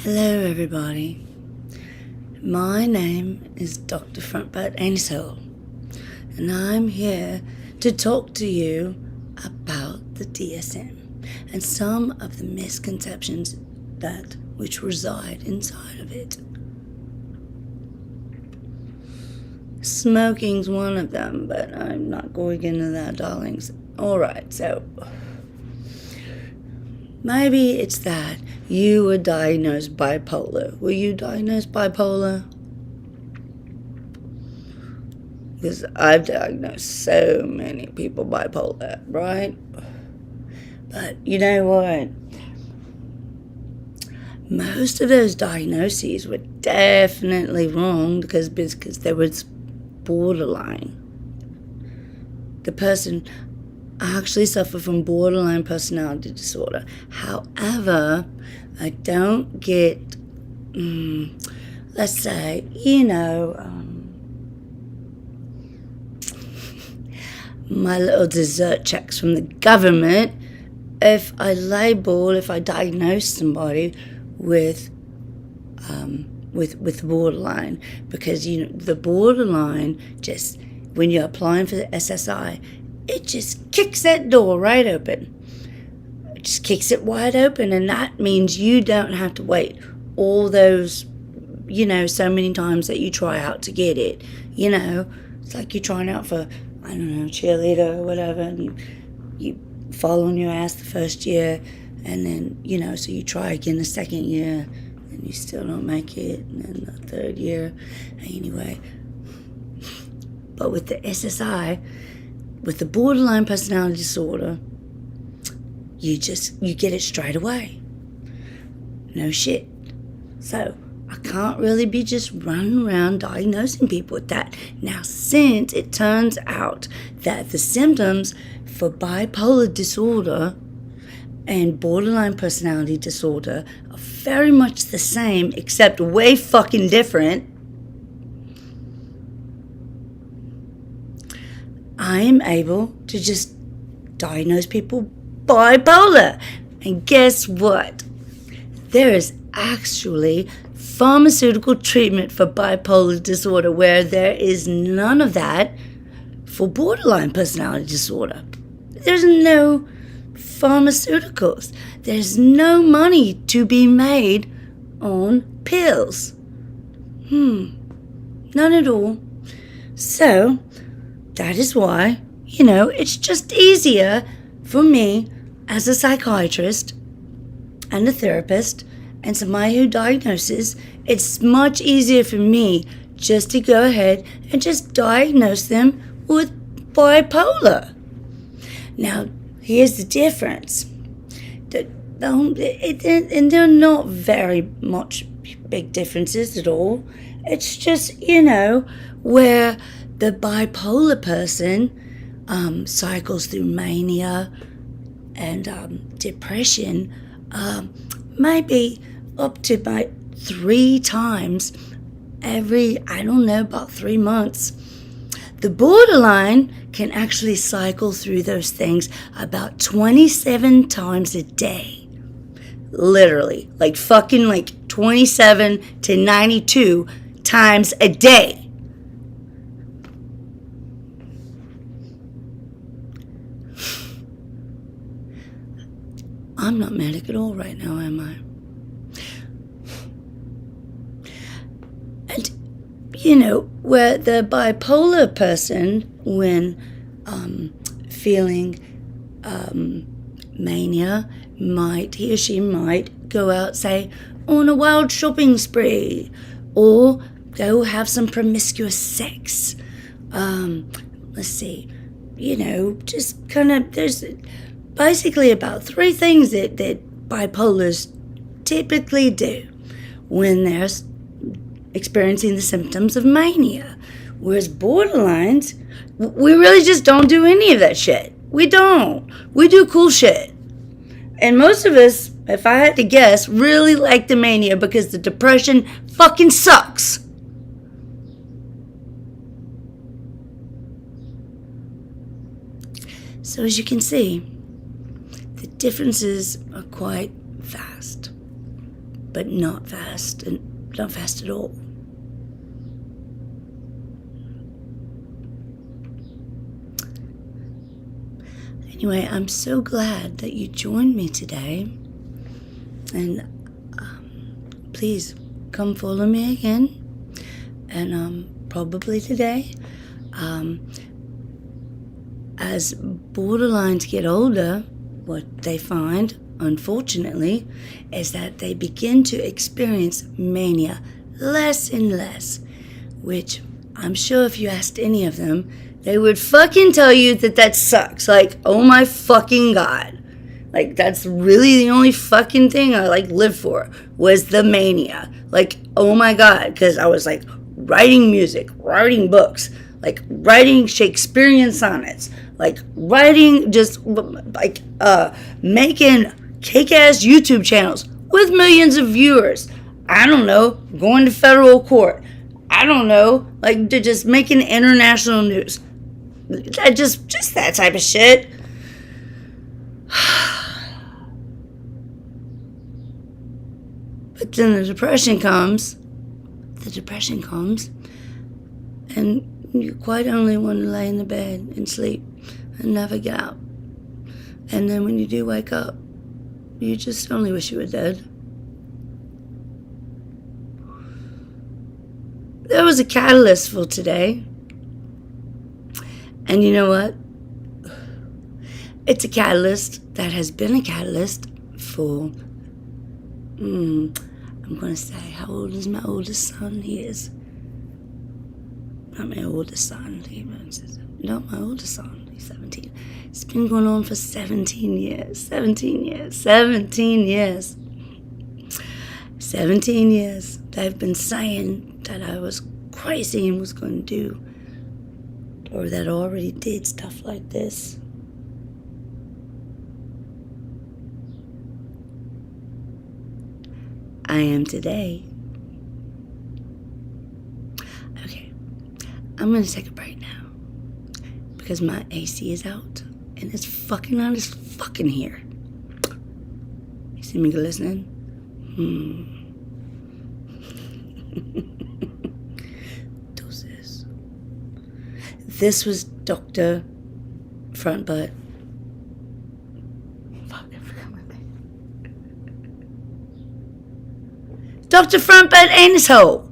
Hello everybody, my name is Dr. Frontbutt Ainsole, and I'm here to talk to you about the DSM and some of the misconceptions that which reside inside of it. Smoking's one of them, but I'm not going into that, darlings. Alright, so maybe it's that you were diagnosed bipolar. Were you diagnosed bipolar? Because I've diagnosed so many people bipolar, right? But you know what? Most of those diagnoses were definitely wrong because there was borderline. The person actually suffer from borderline personality disorder. However, I don't get, let's say, my little dessert checks from the government if I diagnose somebody with borderline, because the borderline, just when you're applying for the SSI, it just kicks that door right open. It just kicks it wide open, and that means you don't have to wait all those, so many times that you try out to get it. It's like you're trying out for, cheerleader or whatever, and you fall on your ass the first year, and then, so you try again the second year, and you still don't make it, and then the third year. Anyway, but with the SSI, with the borderline personality disorder, you get it straight away. No shit. So I can't really be just running around diagnosing people with that. Now, since it turns out that the symptoms for bipolar disorder and borderline personality disorder are very much the same, except way fucking different, I am able to just diagnose people bipolar. And guess what? There is actually pharmaceutical treatment for bipolar disorder, where there is none of that for borderline personality disorder. There's no pharmaceuticals. There's no money to be made on pills. None at all. So that is why, it's just easier for me as a psychiatrist and a therapist and somebody who diagnoses. It's much easier for me just to go ahead and just diagnose them with bipolar. Now, here's the difference. And they're not very much big differences at all. It's just, where the bipolar person cycles through mania and depression maybe up to about 3 times every, about 3 months. The borderline can actually cycle through those things about 27 times a day. Literally, like 27 to 92 times a day. I'm not manic at all right now, am I? And, where the bipolar person, when feeling mania, he or she might go out, say, on a wild shopping spree, or go have some promiscuous sex. Let's see, just kind of, there's basically about 3 things that bipolars typically do when they're experiencing the symptoms of mania. Whereas borderlines, we really just don't do any of that shit. We don't. We do cool shit. And most of us, if I had to guess, really like the mania because the depression fucking sucks. So as you can see, the differences are quite vast. but not fast, and not fast at all. Anyway, I'm so glad that you joined me today, and please come follow me again, and probably today. As borderlines get older, what they find, unfortunately, is that they begin to experience mania less and less, which I'm sure if you asked any of them, they would fucking tell you that sucks. Like, oh my fucking God. Like, that's really the only fucking thing I, lived for, was the mania. Like, oh my God, because I was, writing music, writing books, writing Shakespearean sonnets, writing making kick-ass YouTube channels with millions of viewers. I don't know, going to federal court. I don't know, just making international news. Just that type of shit. But then the depression comes, and you quite only want to lay in the bed and sleep and never get out. And then when you do wake up, you just only wish you were dead. There was a catalyst for today. And you know what? It's a catalyst that has been a catalyst for, I'm going to say, how old is my oldest son? He is. Not my oldest son. Not my oldest son. He's 17. It's been going on for 17 years. 17 years. 17 years. 17 years. They've been saying that I was crazy and was going to do, or that I already did stuff like this. I am today. Okay, I'm going to take a break now because my AC is out and it's fucking hot as fucking here. You see me listening? Doses. This was Dr. Front Butt. Fuck, I forgot my name. Dr. Front Butt Anus Hole.